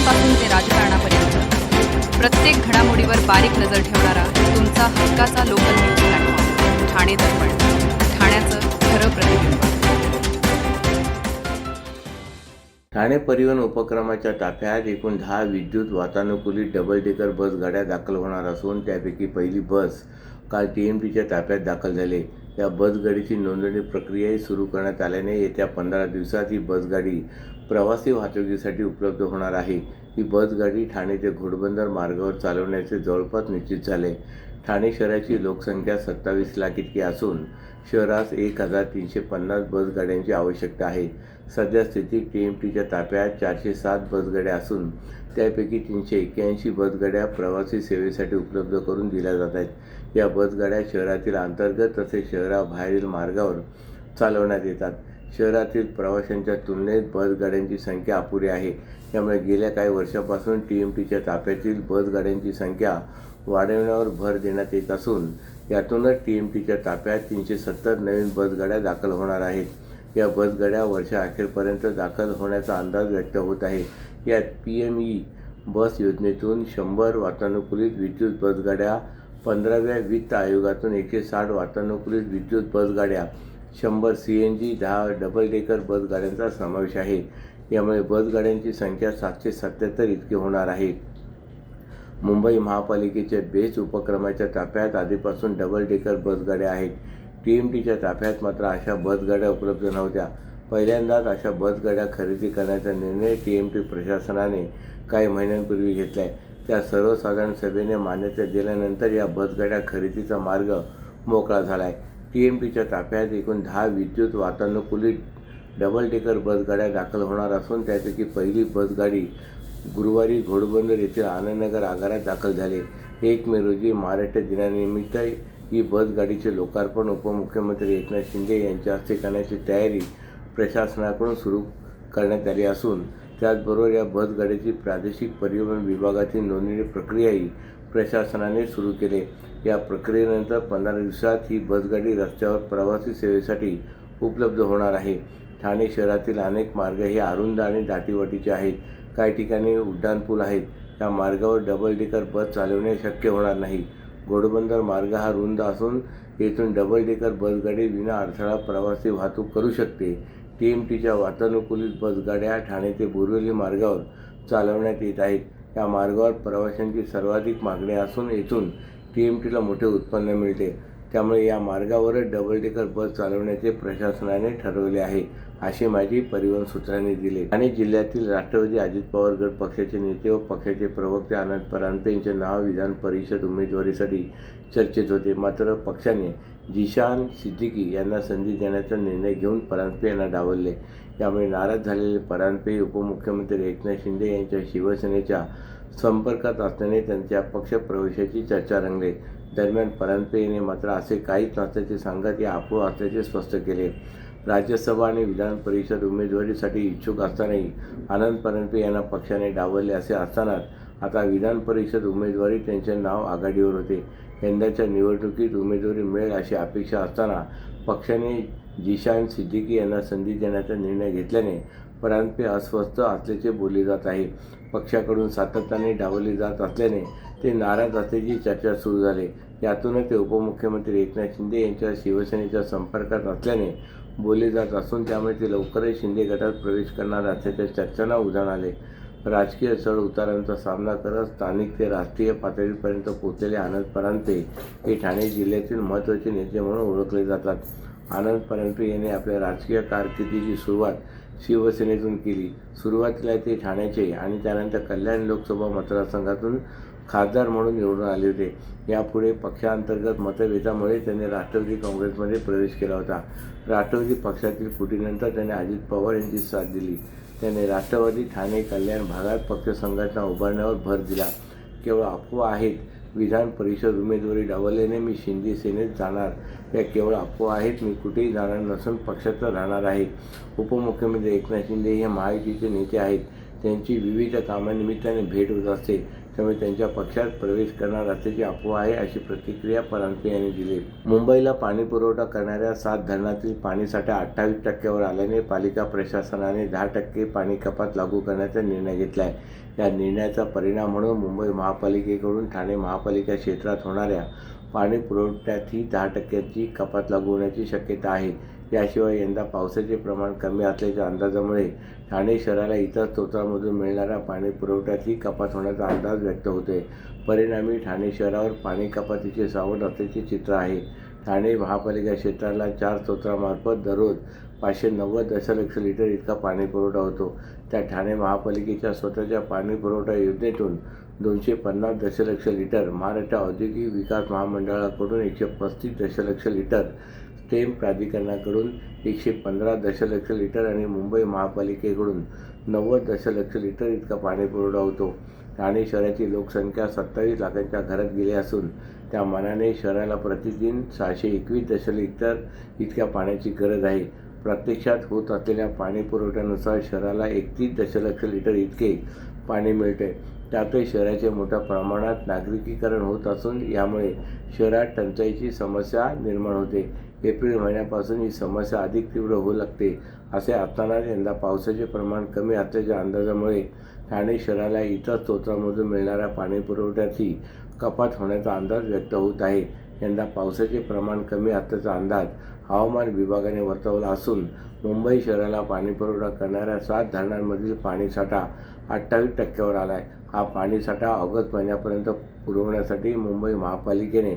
बातम्यांपासून ते राजकारणापर्यंत प्रत्येक घडामोडीवर बारीक नजर ठेवणारा तुमचा हक्काचा लोकल न्यूज प्लॅटफॉर्म ठाणे दर्पण, ठाण्याचं खरं प्रतिबिंब. ठाणे परिवहन उपक्रमाच्या ताफ्यात एकूण 10 विद्युत वातानुकूलित डबल डेकर बस गाड्या दाखल होणार असून त्यापैकी पहिली बस काल TMTच्या ताफ्यात दाखल झाली. या बसगाडीची नोंदणी प्रक्रियाही सुरू करण्यात आल्याने येत्या 15 दिवसात ही बसगाडी प्रवासी वाहतुकीसाठी उपलब्ध होणार आहे. ही बसगाडी ठाणे ते घोडबंदर मार्गावर चालवण्याचे जवळपास निश्चित झाले. ठाणे शहराची लोकसंख्या 27 लाख इतकी असून शहरास 1350 बसगाड्यांची आवश्यकता आहे. सध्या स्थितीत TMTच्या ताफ्यात 407 बसगाड्या असून त्यापैकी 381 बसगाड्या प्रवासी सेवेसाठी उपलब्ध करून दिल्या जात आहेत. या बसगाड्या शहरातील अंतर्गत तसेच शहराबाहेरील मार्गावर चालवण्यात येतात. शहरातील प्रवाशांच्या तुलनेत बसगाड्यांची संख्या अपुरी आहे. त्यामुळे गेल्या काही वर्षांपासून TMTच्या ताफ्यातील बसगाड्यांची संख्या वाढवण्यावर भर देण्यात येत असून यातूनच TMTच्या ताफ्यात 370 नवीन बसगाड्या दाखल होणार आहेत. या बसगाड्या वर्षाअखेरपर्यंत दाखल होण्याचा अंदाज व्यक्त होत आहे. यात PME बस योजनेतून 100 वातानुकूलित विद्युत बसगाड्या, 15व्या वित्त आयोगातून 160 वातानुकूलित विद्युत बसगाड्या, 100 CNG, 10 डबल डेकर बसगाड्यांचा समावेश आहे. यामुळे बसगाड्यांची संख्या 777 इतकी होणार आहे. मुंबई महापालिकेच्या बेस्ट उपक्रमाच्या ताफ्यात आधीपासून डबल डेकर बसगाड्या आहेत. TMTच्या ताफ्यात मात्र अशा बसगाड्या उपलब्ध नव्हत्या. पहिल्यांदाच अशा बसगाड्या खरेदी करण्याचा निर्णय TMT प्रशासनाने काही महिन्यांपूर्वी घेतला आहे. त्या सर्वसाधारण सभेने मान्यता दिल्यानंतर या बसगाड्या खरेदीचा मार्ग मोकळा झाला आहे. TMTच्या ताफ्यात एकूण 10 विद्युत वातानुकूलित डबल डेकर बसगाड्या दाखल होणार असून त्यापैकी पहिली बसगाडी गुरुवारी घोडबंदर येथील आनंदनगर आगारात दाखल झाली. 1 मे रोजी महाराष्ट्र दिनानिमित्त ही बसगाडीचे लोकार्पण उपमुख्यमंत्री एकनाथ शिंदे यांच्या हस्ते करण्याची तयारी प्रशासनाकडून सुरू करण्यात आली असून त्याचबरोबर या बसगाडीची प्रादेशिक परिवहन विभागातील नोंदणी प्रक्रियाही प्रशासनाने सुरू केली. या प्रक्रियेनंतर 15 दिवसात ही बसगाडी रस्त्यावर प्रवासी सेवेसाठी उपलब्ध होणार आहे. ठाणे शहरातील अनेक मार्ग हे अरुंद आणि दाटीवाटीचे आहेत. काही ठिकाणी उड्डाणपूल आहेत. या मार्गावर डबल डेकर बस चालवणे शक्य होणार नाही. घोडबंदर मार्ग हा रुंद असून येथून डबल डेकर बसगाडी विना अडथळा प्रवासी वाहतूक करू शकते. TMTच्या वातानुकूलित बसगाड्या ठाणे ते बोरिवली मार्गावर चालवण्यात येत आहेत. या मार्गावर प्रवाशांची सर्वाधिक मागणी असून येथून TMTला मोठे उत्पन्न मिळते. त्यामुळे या मार्गावरच डबल डेकर बस चालवण्याचे प्रशासनाने ठरवले आहे, अशी माहिती परिवहन सूत्रांनी दिली. ठाणे जिल्ह्यातील राष्ट्रवादी अजित पवार गट पक्षाचे नेते व पक्षाचे प्रवक्ते आनंद परांजपे यांचे नाव विधान परिषद उमेदवारीसाठी चर्चेत होते. मात्र पक्षाने जिशान सिद्दीकी यांना संधी देण्याचा निर्णय घेऊन परांजपे यांना डावलले. यामुळे नाराज झालेले परांजपे उपमुख्यमंत्री एकनाथ शिंदे यांच्या शिवसेनेच्या संपर्कात असल्याने त्यांच्या पक्षप्रवेशाची चर्चा रंगली. दरम्यान परांजपे यांनी मात्र असे काहीच नसल्याचे सांगत या अफवा असल्याचे स्पष्ट केले. राज्यसभा आणि विधान परिषद उमेदवारीसाठी इच्छुक असतानाही आनंद परांजपे यांना पक्षाने डावलले असे असतानाच आता विधान परिषद उमेदवारी त्यांचे नाव आघाडीवर होते. यंदाच्या निवडणुकीत उमेदवारी मिळेल अशी अपेक्षा असताना पक्षाने जिशान सिद्दीकी यांना संधी देण्याचा निर्णय घेतल्याने परांजपे अस्वस्थ असल्याचे बोलले जात आहे. पक्षाकडून सातत्याने डावलले जात असल्याने ते नाराज असल्याची चर्चा सुरू झाली. यातूनच ते उपमुख्यमंत्री एकनाथ शिंदे यांच्या शिवसेनेच्या संपर्कात असल्याने बोलले जात असून त्यामुळे ते लवकरच शिंदे गटात प्रवेश करणार असल्याच्या चर्चांना उधाण आले. राजकीय चढ उतारांचा सामना करत स्थानिक ते राष्ट्रीय पातळीपर्यंत पोहोचलेले आनंद परांजपे हे ठाणे जिल्ह्यातील महत्त्वाचे नेते म्हणून ओळखले जातात. आनंद परांजपे यांनी आपल्या राजकीय कारकिर्दीची सुरुवात शिवसेनेतून केली. सुरुवातीला ते ठाण्याचे आणि त्यानंतर कल्याण लोकसभा मतदारसंघातून खासदार म्हणून निवडून आले होते. यापुढे पक्षांतर्गत मतभेदामुळे त्यांनी राष्ट्रवादी काँग्रेसमध्ये प्रवेश केला होता. राष्ट्रवादी पक्षातील फुटीनंतर त्यांनी अजित पवार यांची साथ दिली. त्यांनी राष्ट्रवादी ठाणे कल्याण भागात पक्ष संघटना उभारण्यावर भर दिला. केवळ अफवा आहेत. विधान परिषद उमेदवारी डावलल्याने मी शिंदे सेनेत जाणार, या केवळ अफवा आहेत. मी कुठेही जाणार नसून पक्षात राहणार आहे. उपमुख्यमंत्री एकनाथ शिंदे हे महायुतीचे नेते आहेत. त्यांची विविध कामानिमित्ताने भेट होत असते. त्यामुळे त्यांच्या पक्षात प्रवेश करणार असल्याची अफवा आहे, अशी प्रतिक्रिया परांजपे यांनी दिली. मुंबईला पाणी पुरवठा करणाऱ्या 7 धरणातील पाणीसाठा 28% वर आल्याने पालिका प्रशासनाने 10% पाणी कपात लागू करण्याचा निर्णय घेतला आहे. या निर्णयाचा परिणाम म्हणून मुंबई महापालिकेकडून ठाणे महापालिका क्षेत्रात होणाऱ्या पाणी पुरवठ्यातही 10% कपात लागू होण्याची शक्यता आहे. याशिवाय यंदा पावसाचे प्रमाण कमी असल्याच्या अंदाजामुळे ठाणे शहराला इतर स्रोतांमधून मिळणाऱ्या पाणी पुरवठ्यातही कपात होण्याचा अंदाज व्यक्त होतोय. परिणामी ठाणे शहरावर पाणी कपातीचे सावट असल्याचे चित्र आहे. ठाणे महापालिका क्षेत्राला 4 स्रोतांमार्फत दररोज 590 दशलक्ष लिटर इतका पाणी पुरवठा होतो. त्या ठाणे महापालिकेच्या स्वतःच्या पाणी पुरवठा योजनेतून 250 दशलक्ष लिटर, महाराष्ट्र औद्योगिक विकास महामंडळाकडून 135 दशलक्ष लिटर, स्टेम प्राधिकरणाकडून 115 दशलक्ष लिटर आणि मुंबई महापालिकेकडून 90 दशलक्ष लिटर इतका पाणी पुरवठा होतो. ठाणे शहराची लोकसंख्या 27 लाखांच्या घरात गेली असून त्या मानाने शहराला प्रतिदिन 621 दशलक्ष लिटर इतक्या पाण्याची गरज आहे. प्रत्यक्षात होत असलेल्या पाणी पुरवठ्यानुसार शहराला 31 दशलक्ष लिटर इतके पाणी मिळते. त्यातही शहराचे मोठ्या प्रमाणात नागरिकीकरण होत असून यामुळे शहरात टंचाईची समस्या निर्माण होते. एप्रिल महिन्यापासून ही समस्या अधिक तीव्र होऊ लागते. असे असतानाच यंदा पावसाचे प्रमाण कमी असल्याच्या अंदाजामुळे ठाणे शहराला इतर स्रोतांमधून मिळणाऱ्या पाणी पुरवठ्यातही कपात होण्याचा अंदाज व्यक्त होत आहे. यंदा पावसाचे प्रमाण कमी असल्याचा अंदाज हवामान विभागाने वर्तवला असून मुंबई शहराला पाणीपुरवठा करणाऱ्या 7 धरणांमधील पाणीसाठा 28% वर आला आहे. हा पाणीसाठा ऑगस्ट महिन्यापर्यंत पुरवण्यासाठी मुंबई महापालिकेने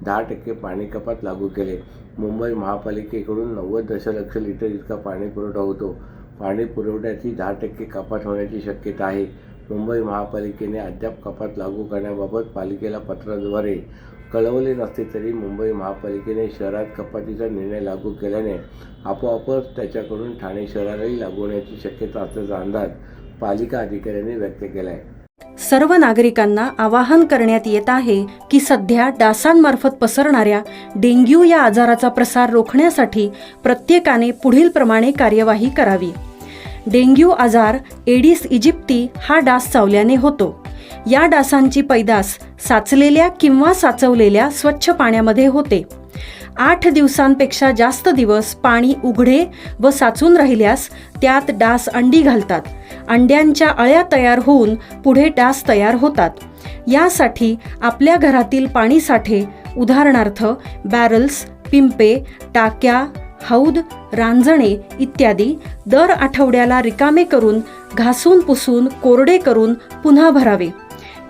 10% पाणी कपात लागू केले. मुंबई महापालिकेकडून 90 दशलक्ष लिटर इतका पाणी पुरवठा होतो. पाणी पुरवठ्याची 10% कपात होण्याची शक्यता आहे. मुंबई महापालिकेने अद्याप कपात लागू करण्याबाबत पालिकेला पत्राद्वारे कळवले नसले तरी मुंबई महापालिकेने शहरात कपातीचा निर्णय लागू केल्याने आपोआपच त्याच्याकडून ठाणे शहरालाही लागू होण्याची शक्यता असल्याचा अंदाज पालिका अधिकाऱ्यांनी व्यक्त केला आहे. सर्व नागरिकांना आवाहन करण्यात येत आहे की सध्या डासांमार्फत पसरणाऱ्या डेंग्यू या आजाराचा प्रसार रोखण्यासाठी प्रत्येकाने पुढील प्रमाणे कार्यवाही करावी. डेंग्यू आजार एडिस इजिप्ती हा डास चावल्याने होतो. या डासांची पैदास साचलेल्या किंवा साचवलेल्या स्वच्छ पाण्यामध्ये होते. 8 दिवसांपेक्षा जास्त दिवस पाणी उघडे व साचून राहिल्यास त्यात डास अंडी घालतात. अंड्यांच्या अळ्या तयार होऊन पुढे डास तयार होतात. यासाठी आपल्या घरातील पाणीसाठे उदाहरणार्थ बॅरल्स, पिंपे, टाक्या, हौद, रांजणे इत्यादी दर आठवड्याला रिकामे करून घासून पुसून कोरडे करून पुन्हा भरावे.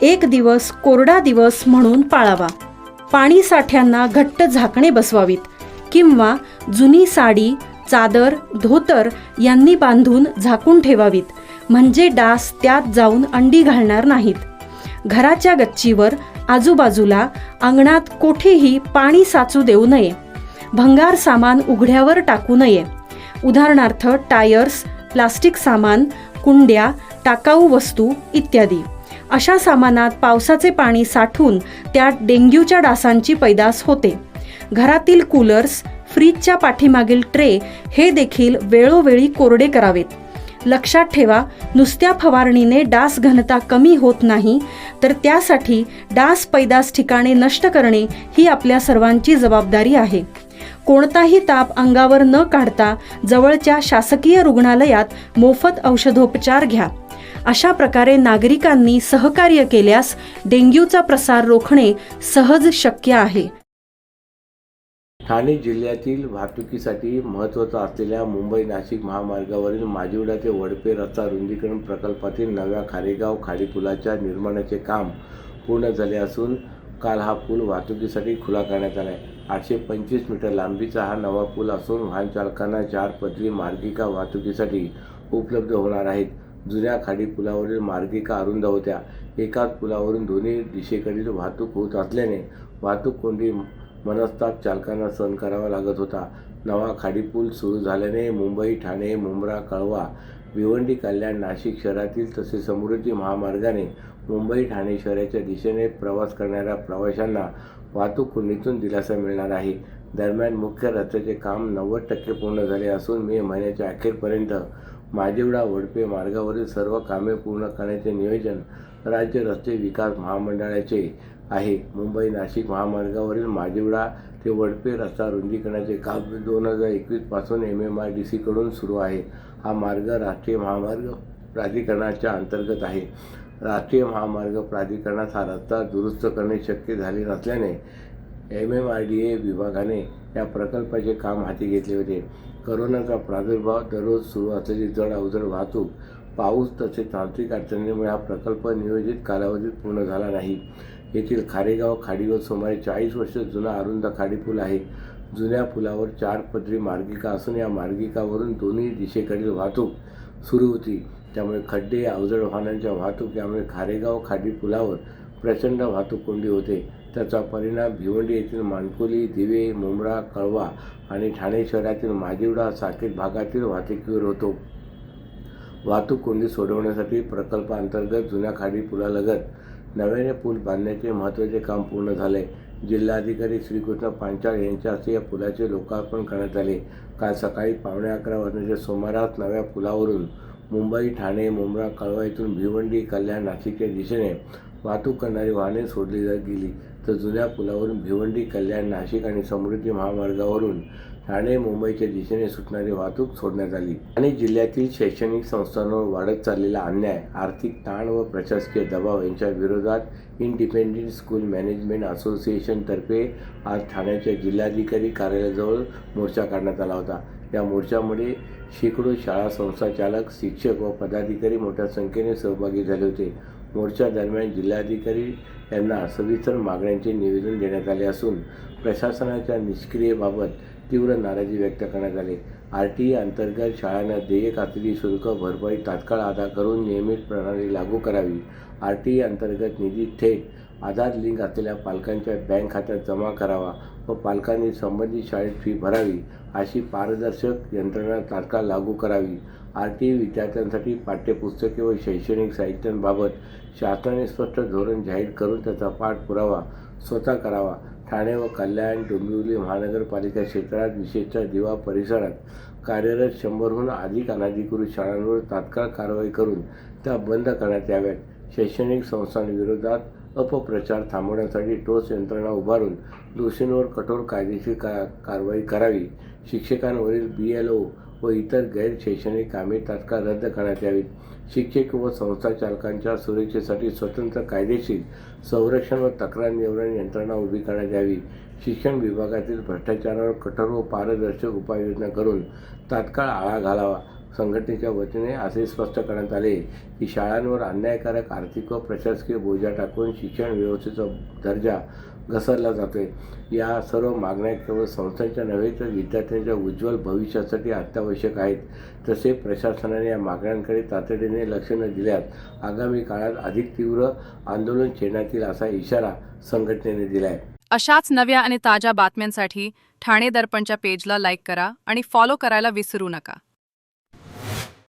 1 दिवस कोरडा दिवस म्हणून पाळावा. पाणी साठ्यांना घट्ट झाकणे बसवावीत किंवा जुनी साडी, चादर, धोतर यांनी बांधून झाकून ठेवावीत, म्हणजे डास त्यात जाऊन अंडी घालणार नाहीत. घराच्या गच्चीवर, आजूबाजूला, अंगणात कोठेही पाणी साचू देऊ नये. भंगार सामान उघड्यावर टाकू नये. उदाहरणार्थ टायर्स, प्लास्टिक सामान, कुंड्या, टाकाऊ वस्तू इत्यादी. अशा सामानात पावसाचे पाणी साठून त्यात डेंग्यूच्या डासांची पैदास होते. घरातील कूलर्स, फ्रीजच्या पाठीमागील ट्रे हे देखील वेळोवेळी कोरडे करावेत. लक्षात ठेवा, नुसत्या फवारणीने डास घनता कमी होत नाही, तर त्यासाठी डास पैदास ठिकाणे नष्ट करणे ही आपल्या सर्वांची जबाबदारी आहे. कोणताही ताप अंगावर न काढता जवळच्या शासकीय रुग्णालयात मोफत औषधोपचार घ्या. अशा प्रकारे नागरिकांनी सहकार्य केल्यास डेंग्यूचा प्रसार रोखणे सहज शक्य आहे. ठाणे जिल्ह्यातील वाहतुकीसाठी महत्त्वाचा असलेल्या मुंबई-नाशिक महामार्गावरील माजिवडा ते वडपे रस्ता रुंदीकरण प्रकल्पातील नव्या खारेगाव खाडीपुलाच्या निर्माणाचे काम पूर्ण झाले असून काल हा पूल वाहतुकीसाठी खुला करण्यात आला आहे. 825 मीटर लांबीचा हा नवा पूल असून वाहन चालकांना 4 पदरी मार्गिका वाहतुकीसाठी उपलब्ध होणार आहेत. जुन्या खाडी पुलावरील मार्गिका अरुंद होत्या. एकाच पुलावरून दोन्ही दिशेकडील वाहतूक होत असल्याने वाहतूक कोंडी मनस्ताप चालकांना सहन करावा लागत होता. नवा खाडी पूल सुरू झाल्याने मुंबई, ठाणे, मुंब्रा, कळवा, भिवंडी, कल्याण, नाशिक शहरातील तसेच समृद्धी महामार्गाने मुंबई, ठाणे शहराच्या दिशेने प्रवास करणाऱ्या प्रवाशांना वाहतूक कोंडीतून दिलासा मिळणार आहे. दरम्यान मुख्य रस्त्याचे काम 90% पूर्ण झाले असून मे महिन्याच्या अखेरपर्यंत माजिवडा वडपे मार्गावरील सर्व कामे पूर्ण करण्याचे नियोजन राज्य रस्ते विकास महामंडळाचे आहे. मुंबई नाशिक महामार्गावरील माजिवडा ते वडपे रस्ता रुंदीकरणाचे काम 2021 पासून MMRDC कडून सुरू आहे. हा मार्ग राष्ट्रीय महामार्ग प्राधिकरणाच्या अंतर्गत आहे. राष्ट्रीय महामार्ग प्राधिकरणास हा रस्ता दुरुस्त करणे शक्य झाले नसल्याने MMRDA विभागाने या प्रकल्पाचे काम हाती घेतले होते. करोनाचा प्रादुर्भाव, दररोज सुरू असलेली जड अवजड वाहतूक, पाऊस तसेच तांत्रिक अडचणीमुळे हा प्रकल्प नियोजित कालावधीत पूर्ण झाला नाही. येथील खारेगाव खाडीवर सुमारे 40 वर्ष जुना अरुंद खाडी पूल आहे. जुन्या पुलावर 4 पदरी मार्गिका असून या मार्गिकावरून दोन्ही दिशेकडील वाहतूक सुरू होती. त्यामुळे खड्डे, अवजड वाहनांच्या वाहतूक यामुळे खारेगाव खाडी पुलावर प्रचंड वाहतूक कोंडी होते. त्याचा परिणाम भिवंडी येथील मानकोली, दिवे, मुंब्रा, कळवा आणि ठाणे शहरातील माजिवडा, साकेत भागातील वाहतुकीवर होतो. वाहतूक कोंडी सोडवण्यासाठी प्रकल्पाअंतर्गत जुन्या खाडी पुलालगत नव्याने पूल बांधण्याचे महत्त्वाचे काम पूर्ण झाले. जिल्हाधिकारी श्रीकृष्ण पांचाळ यांच्या हस्ते या पुलाचे लोकार्पण करण्यात आले. काल सकाळी 11:15 वाजण्याच्या सुमारास नव्या पुलावरून मुंबई, ठाणे, मुंब्रा, कळवा येथून भिवंडी, कल्याण, नाशिकच्या दिशेने वाहतूक करणारी वाहने सोडली गेली, तर जुन्या पुलावरून भिवंडी, कल्याण, नाशिक आणि समृद्धी महामार्गावरून ठाणे, मुंबईच्या दिशेने सुटणारी वाहतूक सोडण्यात आली. आणि जिल्ह्यातील शैक्षणिक संस्थांवर वाढत चाललेला अन्याय, आर्थिक ताण व प्रशासकीय दबाव यांच्या विरोधात इंडिपेंडेंट स्कूल मॅनेजमेंट असोसिएशनतर्फे आज ठाण्याच्या जिल्हाधिकारी कार्यालयाजवळ मोर्चा काढण्यात आला होता. या मोर्चामध्ये शेकडो शाळा संस्थाचालक, शिक्षक व पदाधिकारी मोठ्या संख्येने सहभागी झाले होते. मोर्चा दरम्यान जिल्हाधिकारी यांना सविस्तर मागण्यांचे निवेदन देण्यात आले असून प्रशासनाच्या निष्क्रियतेबाबत तीव्र नाराजी व्यक्त करण्यात आली. RTE अंतर्गत शाळांना देयक असलेली शुल्क भरपाई तात्काळ अदा करून नियमित प्रणाली लागू करावी. RTE अंतर्गत निधी थेट आधार लिंक असलेल्या पालकांच्या बँक खात्यात जमा करावा व पालकांनी संबंधित शाळेत फी भरावी अशी पारदर्शक यंत्रणा तात्काळ लागू करावी. RTE विद्यार्थ्यांसाठी पाठ्यपुस्तके व शैक्षणिक साहित्यांबाबत शासनाने स्पष्ट धोरण जाहीर करून त्याचा पाठपुरावा स्वतः करावा. ठाणे व कल्याण, डोंबिवली महानगरपालिका क्षेत्रात विशेषतः दिवा परिसरात कार्यरत 100हून अधिक अनधिकृत शाळांवर तात्काळ कारवाई करून त्या बंद करण्यात याव्यात. शैक्षणिक संस्थांविरोधात अपप्रचार थांबवण्यासाठी ठोस यंत्रणा उभारून दोषींवर कठोर कायदेशीर कारवाई करावी. शिक्षकांवरील BLO व इतर गैर शैक्षणिक कामे तात्काळ रद्द करण्यात यावीत. शिक्षक व संस्थाचालकांच्या सुरक्षेसाठी स्वतंत्र कायदेशीर संरक्षण व तक्रार निवारण यंत्रणा उभी करण्यात यावी. शिक्षण विभागातील भ्रष्टाचारावर कठोर व पारदर्शक उपाययोजना करून तात्काळ आळा घालावा. संघटनेच्या वतीने असे स्पष्ट करण्यात आले की शाळांवर अन्यायकारक आर्थिक व प्रशासकीय बोजा टाकून शिक्षण व्यवस्थेचा दर्जा घसरला जातोय. या सर्व मागण्या केवळ संस्थांच्या नव्हे तर विद्यार्थ्यांच्या उज्ज्वल भविष्यासाठी अत्यावश्यक आहेत. तसे प्रशासनाने या मागण्यांकडे तातडीने लक्ष न दिल्यास आगामी काळात अधिक तीव्र आंदोलन छेडण्यात येईल असा इशारा संघटनेने दिला आहे. अशाच नव्या आणि ताज्या बातम्यांसाठी ठाणे दर्पणच्या पेजला लाईक करा आणि फॉलो करायला विसरू नका.